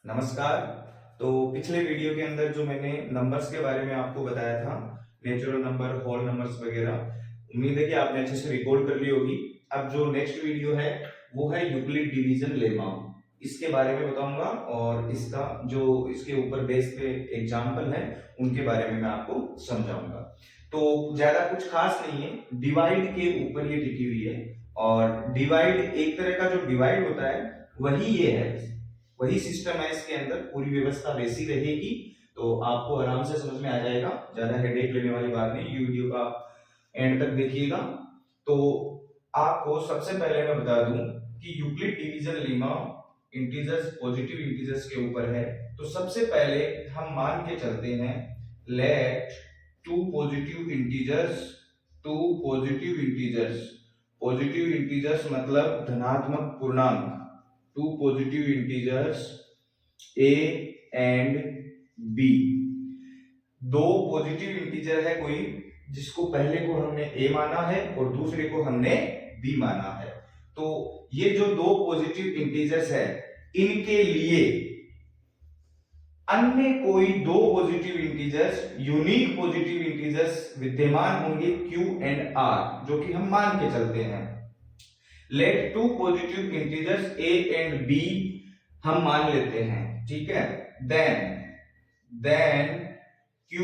नमस्कार। तो पिछले वीडियो के अंदर जो मैंने नंबर्स के बारे में आपको बताया था, नेचुरल नंबर, होल नंबर्स वगैरह, उम्मीद है कि आपने अच्छे से रिकॉर्ड कर ली होगी। अब जो नेक्स्ट वीडियो है वो है यूक्लिड डिवीजन लेमा, इसके बारे में बताऊंगा और इसका जो इसके ऊपर बेस पे एग्जाम्पल है उनके बारे में मैं आपको समझाऊंगा। तो ज्यादा कुछ खास नहीं है, डिवाइड के ऊपर ये टिकी हुई है और डिवाइड एक तरह का जो डिवाइड होता है वही ये है, वही सिस्टम है इसके अंदर, पूरी व्यवस्था वैसी रहेगी। तो आपको आराम से समझ में आ जाएगा, ज्यादा हेडेक लेने वाली बात नहीं। वीडियो का एंड तक देखिएगा। तो आपको सबसे पहले मैं बता दूं कि Euclid division lemma integers, positive integers के ऊपर है। तो सबसे पहले हम मान के चलते हैं, let two positive integers, positive integers मतलब धनात्मक पूर्णांक, two positive integers a and b। दो पॉजिटिव इंटीजर है कोई, जिसको पहले को हमने a माना है और दूसरे को हमने b माना है। तो ये जो दो पॉजिटिव इंटीजर्स है, इनके लिए अन्य कोई दो positive integers, unique positive integers विद्यमान होंगे q एंड r, जो कि हम मान के चलते हैं। Let two positive integers a and b हम मान लेते हैं, ठीक है। Then q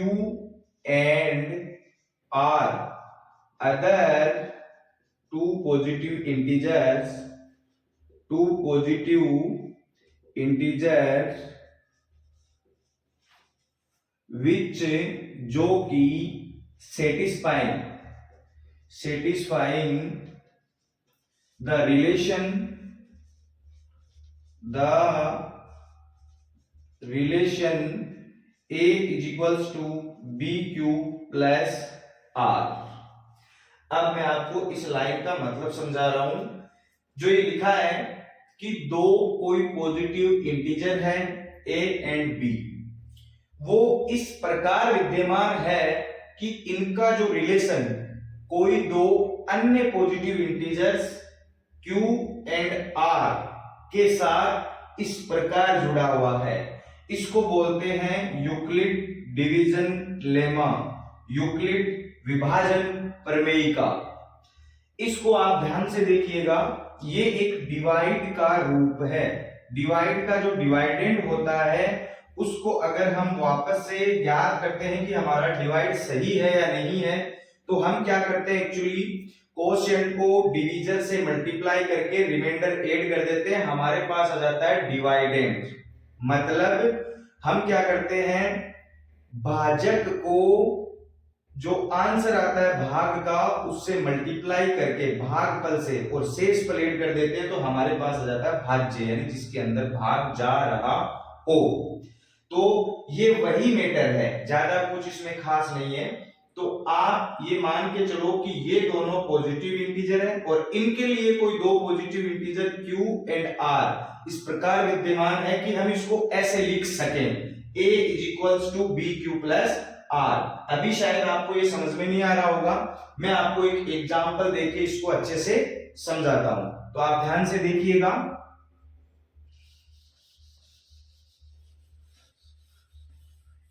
and r other two positive integers which, जो कि satisfying the relation a is equals to bq plus r। अब मैं आपको इस लाइन का मतलब समझा रहा हूं। जो ये लिखा है कि दो कोई पॉजिटिव इंटीजर है a एंड b, वो इस प्रकार विद्यमान है कि इनका जो रिलेशन कोई दो अन्य positive integers q and r के साथ इस प्रकार जुड़ा हुआ है। इसको बोलते हैं यूक्लिड डिवीजन लेमा, यूक्लिड विभाजन प्रमेयिका। इसको आप ध्यान से देखिएगा, ये एक डिवाइड का रूप है। डिवाइड का जो डिवाइडेंड होता है उसको अगर हम वापस से याद करते हैं कि हमारा डिवाइड सही है या नहीं है, तो हम क्या करते हैं, एक्चुअली कोशेंट को डिवीजन से मल्टीप्लाई करके रिमाइंडर ऐड कर देते हैं, हमारे पास आ जाता है डिवाइडेंड। मतलब हम क्या करते हैं, भाजक को जो आंसर आता है भाग का, उससे मल्टीप्लाई करके भागफल से और शेष पर ऐड कर देते हैं, तो हमारे पास आ जाता है भाज्य, यानी जिसके अंदर भाग जा रहा हो। तो ये वही मैटर है, ज्यादा कुछ इसमें खास नहीं है। तो आप ये मान के चलो कि ये दोनों पॉजिटिव इंटीजर है और इनके लिए कोई दो पॉजिटिव इंटीजर q एंड r इस प्रकार विद्यमान है कि हम इसको ऐसे लिख सकें, a is equals to bq plus r। अभी शायद आपको ये समझ में नहीं आ रहा होगा, मैं आपको एक एग्जांपल देके इसको अच्छे से समझाता हूं, तो आप ध्यान से देखिएगा।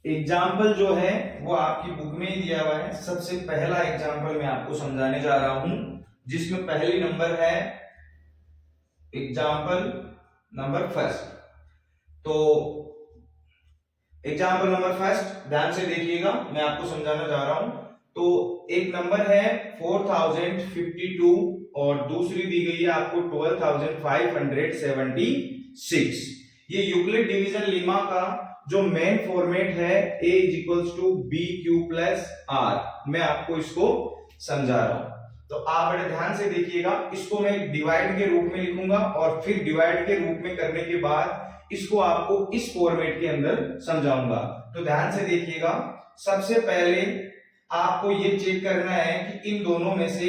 एग्जाम्पल जो है वो आपकी बुक में ही दिया हुआ है। सबसे पहला एग्जाम्पल मैं आपको समझाने जा रहा हूं, जिसमें पहली नंबर है एग्जाम्पल नंबर फर्स्ट। तो एग्जाम्पल नंबर फर्स्ट ध्यान से देखिएगा, मैं आपको समझाना जा रहा हूं। तो एक नंबर है 4052 और दूसरी दी गई है आपको 12576। ये यूक्लिड डिवीजन लेमा का जो मेन फॉर्मेट है a is equals to B Q plus R, मैं आपको इसको समझा रहा हूं। तो आप बड़े ध्यान से देखिएगा, इसको मैं डिवाइड के रूप में लिखूंगा और फिर डिवाइड के रूप में करने के बाद इसको आपको इस फॉर्मेट के अंदर समझाऊंगा। तो ध्यान से देखिएगा, सबसे पहले आपको ये चेक करना है कि इन दोनों में से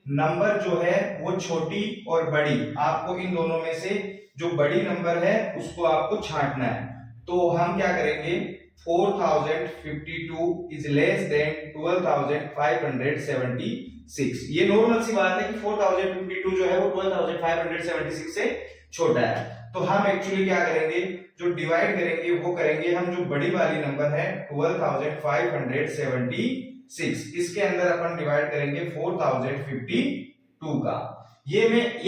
नंबर जो है वो छोटी और बड़ी, आपको इन दोनों में से जो बड़ी नंबर है उसको आपको छांटना है। तो हम क्या करेंगे, 4052 इज लेस देन 12576। ये नॉर्मल सी बात है कि 4052 जो है वो 12576 से छोटा है। तो हम एक्चुअली क्या करेंगे, जो डिवाइड करेंगे वो करेंगे हम जो बड़ी वाली नंबर है 12,576, इसके अंदर अपन डिवाइड करेंगे 4052 का। ये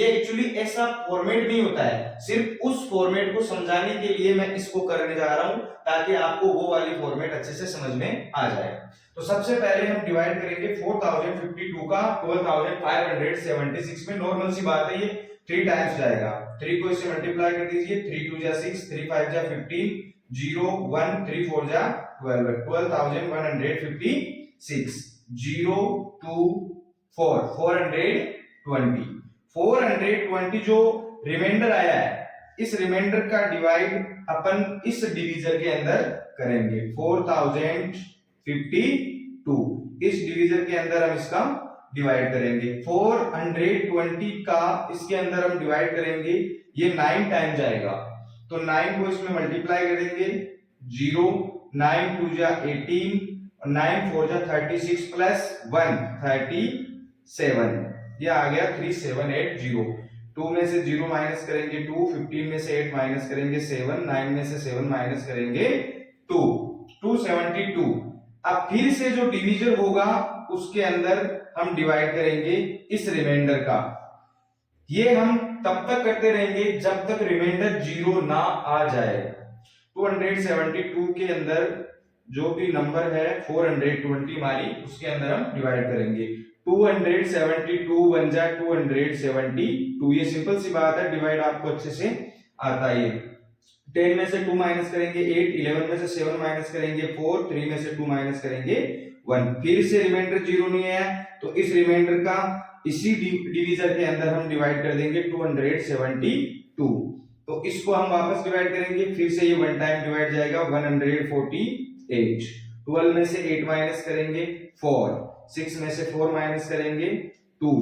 एक्चुअली ऐसा फॉर्मेट नहीं होता है, सिर्फ उस फॉर्मेट को समझाने के लिए मैं इसको करने जा रहा हूं, ताकि आपको वो वाली फॉर्मेट अच्छे से समझ में आ जाए। तो सबसे पहले हम डिवाइड करेंगे 4052 का 12,576 में। नॉर्मल सी बात है, ये 3 टाइम्स जाएगा, 3 को इससे मल्टीप्लाई कर दीजिए, 3 2 जा 6, 3 5 जा 15, 0 1 3 4 जा 12, 12,156, 0 2 4 420 420 जो रिमाइंडर आया है, इस रिमाइंडर का डिवाइड अपन इस डिवीजर के अंदर करेंगे 4052, इस डिवीजर के अंदर हम इसका डिवाइड करेंगे। 420 का इसके अंदर हम डिवाइड करेंगे, ये 9 टाइम जाएगा, तो 9 को इसमें मल्टीप्लाई करेंगे, 0 9 2 जा 18 और 9 4 जा 36 प्लस 1 37, ये आ गया 3780। 2 में से 0 माइनस करेंगे 2, 15 में से 8 माइनस करेंगे 7, 9 में से 7 माइनस करेंगे 2, 272। अब फिर से जो डिवीजर होगा उसके अंदर हम डिवाइड करेंगे इस रिमाइंडर का। ये हम तब तक करते रहेंगे जब तक रिमाइंडर 0 ना आ जाए। 272 के अंदर जो भी नंबर है 420 हमारी, उसके अंदर हम डिवाइड करेंगे। 272 बन जाए 272, ये सिंपल सी बात है, डिवाइड आपको अच्छे से आता है। 10 में से 2 माइनस करेंगे 8, 11 में से 7 माइनस करेंगे 4, 3 में से 2 माइनस करेंगे 1, फिर से रिमाइंडर 0 नहीं है, तो इस रिमाइंडर का इसी डिवीजर के अंदर हम डिवाइड कर देंगे 272, तो इसको हम वापस डिवाइड करेंगे, फिर से ये वन टाइम डिवाइड जाएगा 148। 12 में से 8 माइनस करेंगे 4, 6 में से 4 माइनस करेंगे 2,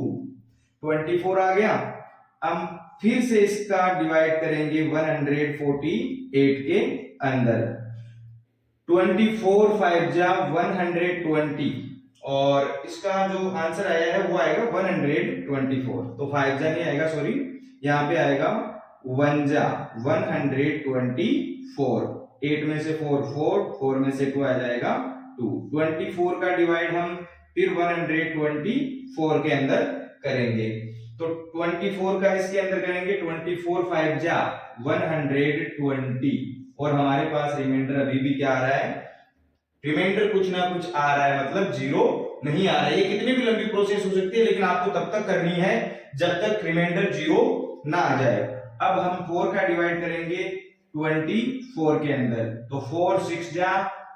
24 आ गया। हम फिर से इसका डिवाइड करेंगे 148 के अंदर, 24 5 जा 120, और इसका जो आंसर आया है वो आएगा 124, तो 5 जा नहीं आएगा, सॉरी, यहाँ पे आएगा 1 जा 124, 8 में से 4 4, 4 में से 2 आ जाएगा 2। 24 का डिवाइड हम फिर 124 के अंदर करेंगे, तो 24 का इसके अंदर करेंगे, 24 5 जा 120, और हमारे पास रिमाइंडर अभी भी क्या आ रहा है, रिमाइंडर कुछ ना कुछ आ रहा है, मतलब 0 नहीं आ रहा है। ये कितनी भी लंबी प्रोसेस हो सकती है, लेकिन आपको तब तक करनी है जब तक रिमाइंडर 0 ना आ जाए। अब हम 4 का डिवाइड करेंगे 24 के अंदर, तो 4 6 जा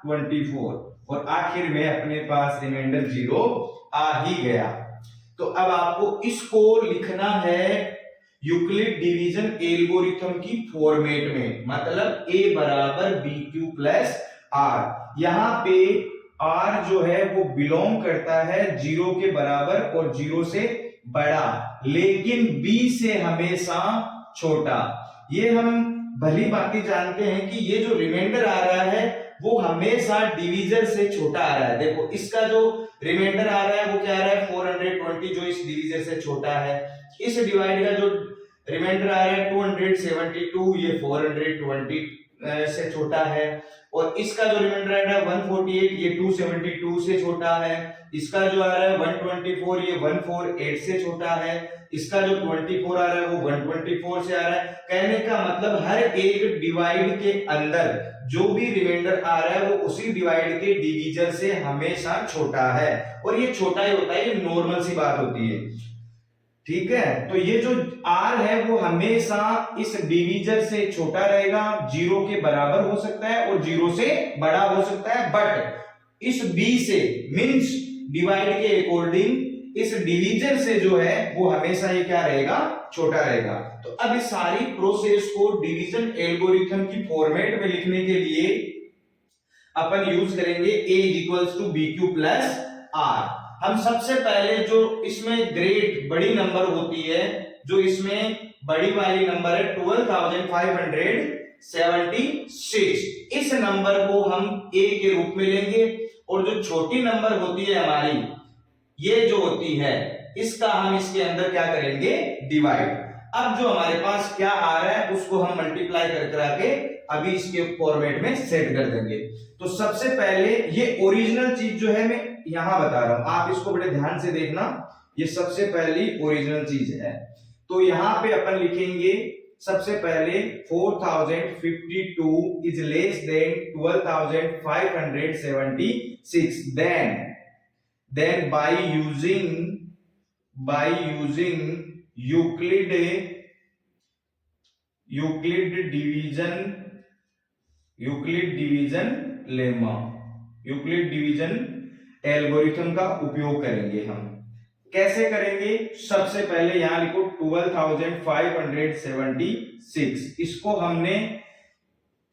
24, और आखिर में अपने पास रिमाइंडर 0 आ ही गया। तो अब आपको इसको लिखना है यूक्लिड डिवीजन एल्गोरिथम की फॉर्मेट में, मतलब a बराबर BQ प्लस R। यहां पे R जो है वो बिलोंग करता है 0 के बराबर और 0 से बड़ा, लेकिन B से हमेशा छोटा। ये हम भली बातें जानते हैं कि ये जो रिमाइंडर आ रहा है वो हमेशा डिवीजर से छोटा आ रहा है। देखो इसका जो रिमाइंडर आ रहा है वो क्या आ रहा है 420, जो इस डिवीजर से छोटा है। इस डिवाइड का जो रिमाइंडर आ रहा है 272, ये 420 से छोटा है, और इसका जो रिमाइंडर आ रहा है 148, ये 272 से छोटा है। इसका जो आ रहा है 124, ये 148 से छोटा है। इसका जो 24 आ रहा है वो 124 से आ रहा है। कहने का मतलब हर एक डिवाइड के अंदर जो भी रिमाइंडर आ रहा है वो उसी डिवाइड के डिवीजर से हमेशा छोटा है, और ये छोटा ही होता है, ये नॉर्मल सी बात होती है, ठीक है। तो ये जो R है वो हमेशा इस डिवीजर से छोटा रहेगा, 0 के बराबर हो सकता है और 0 से बड़ा हो सकता है, बट इस B से मींस डिवाइड के अकॉर्डिंग इस डिवीजर से जो है वो हमेशा ये क्या रहेगा, छोटा रहेगा। तो अब इस सारी प्रोसेस को डिवीजन एल्गोरिथम की फॉर्मेट में लिखने के लिए अपन यूज करेंगे A = BQ प्लस R। हम सबसे पहले जो इसमें ग्रेट बड़ी नंबर होती है, जो इसमें बड़ी वाली नंबर है 12,576, इस नंबर को हम A के रूप में लेंगे, और जो छोटी नंबर होती है हमारी, ये जो होती है, इसका हम इसके अंदर क्या करेंगे, डिवाइड। अब जो हमारे पास क्या आ रहा है उसको हम मल्टीप्लाई कर करा के अभी इसके फॉर्मेट में सेट कर देंगे। तो सबसे पहले ये ओरिजिनल चीज जो है मैं यहां बता रहा हूं, आप इसको बड़े ध्यान से देखना, ये सबसे पहली ओरिजिनल चीज है। तो यहां पे अपन लिखेंगे सबसे पहले 4052 is less than 12576, then by using Euclid division algorithm का उपयोग करेंगे। हम कैसे करेंगे? सबसे पहले यहां लिखो 12576, इसको हमने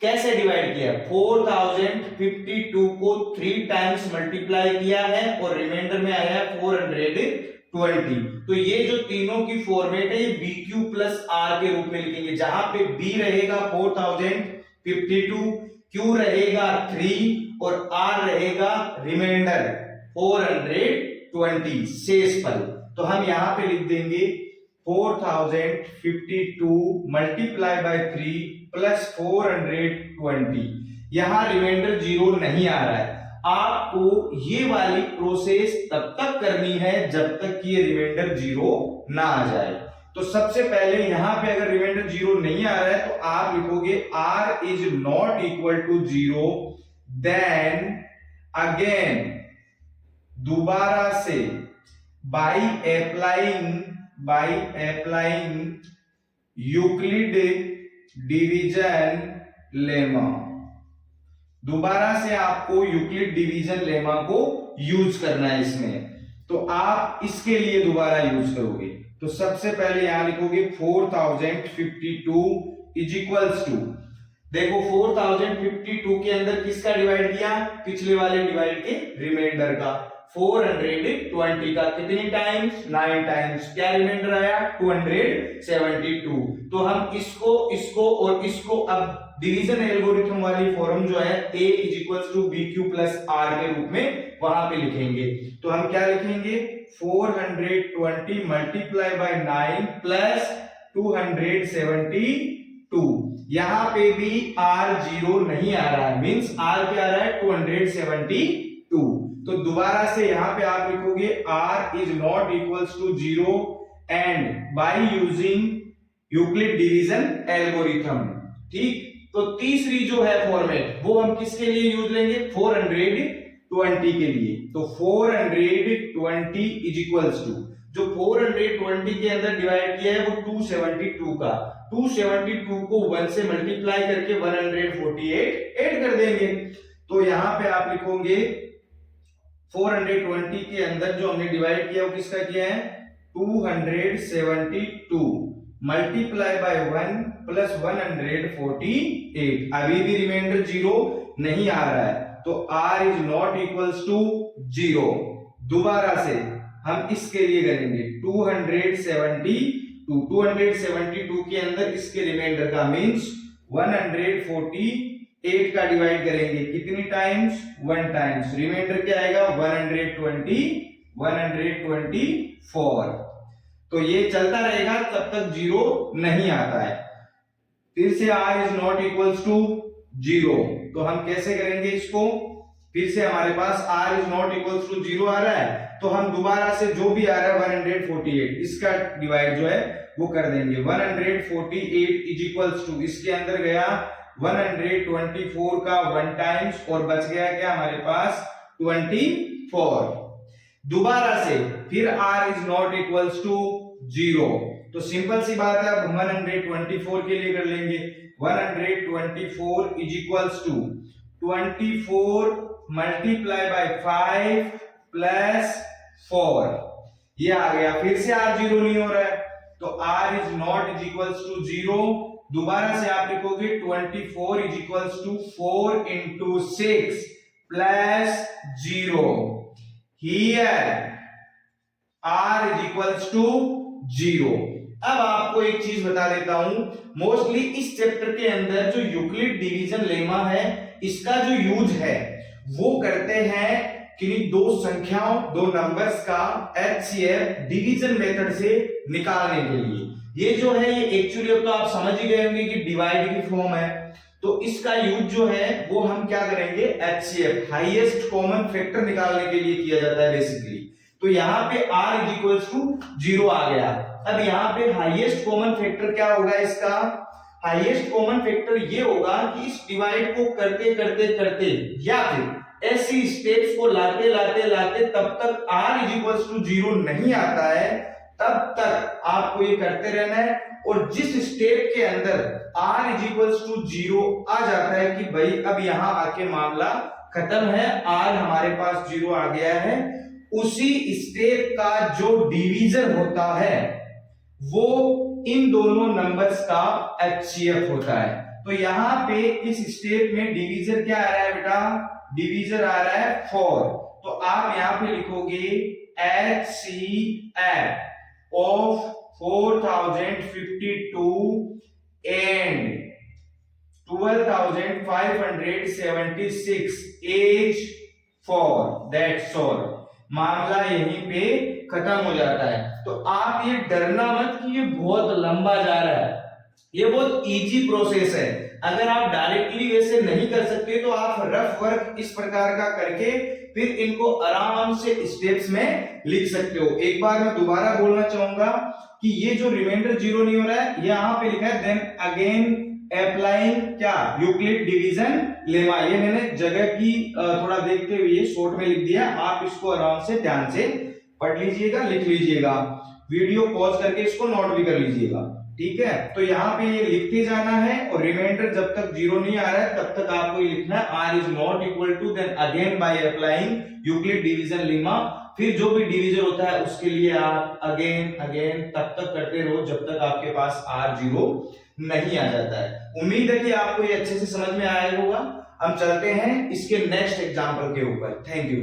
कैसे डिवाइड किया? 4052 को 3 टाइम्स मल्टीप्लाई किया है और रिमाइंडर में आया है 420। तो ये जो तीनों की फॉर्मेट है ये BQ प्लस R के रूप में लिखेंगे, जहां पे B रहेगा 4052, Q रहेगा 3 और R रहेगा रिमाइंडर 420 शेष पल। तो हम यहां पे लिख देंगे 4052 मल्टीप्लाई बाय 3 प्लस 420। यहां रिमाइंडर 0 नहीं आ रहा है, आपको ये वाली प्रोसेस तब तक करनी है जब तक कि ये रिमाइंडर 0 ना आ जाए। तो सबसे पहले यहां पे अगर रिमाइंडर 0 नहीं आ रहा है तो आप लिखोगे R is not equal to 0, then again दोबारा से by applying Euclid division lemma, दोबारा से आपको यूक्लिड डिवीजन लेमा को यूज करना है इसमें। तो आप इसके लिए दोबारा यूज करोगे। तो सबसे पहले यहां लिखोगे 4052 इज इक्वल्स टू, देखो 4052 के अंदर किसका डिवाइड किया? पिछले वाले डिवाइड के रिमाइंडर का। 420 का कितनी टाइम्स? 9 टाइम्स। क्या रिमाइंडर आया? 272। तो हम इसको और इसको अब डिवीजन एल्गोरिथम वाली फॉर्म जो है A is equals to BQ plus R के रूप में वहां पे लिखेंगे। तो हम क्या लिखेंगे? 420 मल्टीप्लाई बाय 9 प्लस 272। यहां पे भी R 0 नहीं आ रहा है, मींस R क्या आ रहा है? 272। तो दोबारा से यहां पे आप लिखोगे R is not equals to 0 and by using Euclid division algorithm. ठीक, तो तीसरी जो है फॉर्मेट वो हम किसके लिए यूज लेंगे? 420 के लिए। तो 420 इज इक्वल्स टू, जो 420 के अंदर डिवाइड किया है वो 272 का, 272 को 1 से मल्टीप्लाई करके 148 ऐड कर देंगे। तो यहां पे आप लिखोगे 420 के अंदर जो हमने डिवाइड किया वो किसका किया है? 272 मल्टीप्लाई बाय 1 प्लस 148। अभी भी रिमाइंडर 0 नहीं आ रहा है, तो R is not equals to 0। दोबारा से हम इसके लिए करेंगे 272 के अंदर इसके रिमाइंडर का मींस 148 का डिवाइड करेंगे कितनी टाइम्स? 1 टाइम्स। रिमाइंडर क्या आएगा? 124। तो ये चलता रहेगा तब तक 0 नहीं आता है। फिर से R is not equals to 0, तो हम कैसे करेंगे इसको? फिर से हमारे पास R is not equals to 0 आ रहा है, तो हम दोबारा से जो भी आ रहा है 148 इसका डिवाइड जो है वो कर देंगे। 148 इज इक्वल्स टू, इसके अंदर गया 124 का 1 टाइम्स और बच गया क्या हमारे पास? 24। दोबारा से फिर R is not equals to 0, तो सिंपल सी बात है, अब 124 के लिए कर लेंगे। 124 is equals to 24 multiply by 5 plus 4, ये आ गया। फिर से R 0 नहीं हो रहा है, तो R is not is equals to 0। दोबारा से आप लिखोगे 24 is equals to 4 into 6 plus 0। Here R is equals to 0। अब आपको एक चीज बता देता हूं, मोस्टली इस चैप्टर के अंदर जो यूक्लिड डिवीजन लेमा है इसका जो यूज है वो करते हैं किन्हीं दो संख्याओं, दो नंबर्स का HCF डिवीजन मेथड से निकालने के लिए। ये जो है ये एक्चुअली अब तो आप समझ ही गए होंगे कि डिवाइड की फॉर्म है, तो इसका यूज जो है वो हम क्या करेंगे, एचसीएफ हाईएस्ट कॉमन फैक्टर निकालने के लिए किया जाता है बेसिकली। तो यहाँ पे r इज इक्वल्स टू 0 आ गया। अब यहाँ पे हाईएस्ट कॉमन फैक्टर क्या होगा, इसका हाईएस्ट कॉमन फैक्टर ये होगा कि इस डिवाइड को करते करते करते या फिर ऐसी स्टेप्स को लाते लाते लाते तब तक r इज इक्वल्स टू 0 नहीं आता है, तब तक आपको ये करते रहना है। और जिस स्टेप के अंदर r इज इक्वल्स टू 0 आ जाता है कि भाई अब यहां आके मामला खत्म है, r हमारे पास 0 आ गया है, उसी स्टेप का जो डिवीजन होता है वो इन दोनों नंबर्स का एचसीएफ होता है। तो यहां पे इस स्टेप में डिवीजर क्या आ रहा है बेटा, डिवीजर आ रहा है 4। तो आप यहां पे लिखोगे HCF of 4052 and 12,576 as 4, that's all. मामला यहीं पे खत्म हो जाता है। तो आप ये डरना मत कि ये बहुत लंबा जा रहा है, ये बहुत इजी प्रोसेस है। अगर आप डायरेक्टली वैसे नहीं कर सकते तो आप रफ वर्क इस प्रकार का करके फिर इनको आराम से स्टेप्स में लिख सकते हो। एक बार मैं दोबारा बोलना चाहूंगा कि ये जो रिमाइंडर 0 नहीं हो रहा है, ये यहां पे लिखा है देन अगेन अप्लाइंग क्या, यूक्लिड डिवीजन लेमा। ये मैंने जगह की थोड़ा देखते हुए शॉर्ट में लिख दिया, आप इसको आराम से ध्यान से पढ़ लीजिएगा, लिख लीजिएगा, वीडियो पॉज करके इसको नोट भी कर लीजिएगा, ठीक है। तो यहाँ पे ये लिखते जाना है और रिमाइंडर जब तक 0 नहीं आ रहा है तब तक आपको ये लिखना है r is not equal to then again by applying Euclid division lemma. फिर जो भी डिवीजन होता है उसके लिए आप अगेन अगेन तब तक करते रहो जब तक आपके पास r 0 नहीं आ जाता है। उम्मीद है कि आपको ये अच्छे से समझ में आया होगा। हम चलते हैं इसके नेक्स्ट एग्जांपल के ऊपर। Thank you.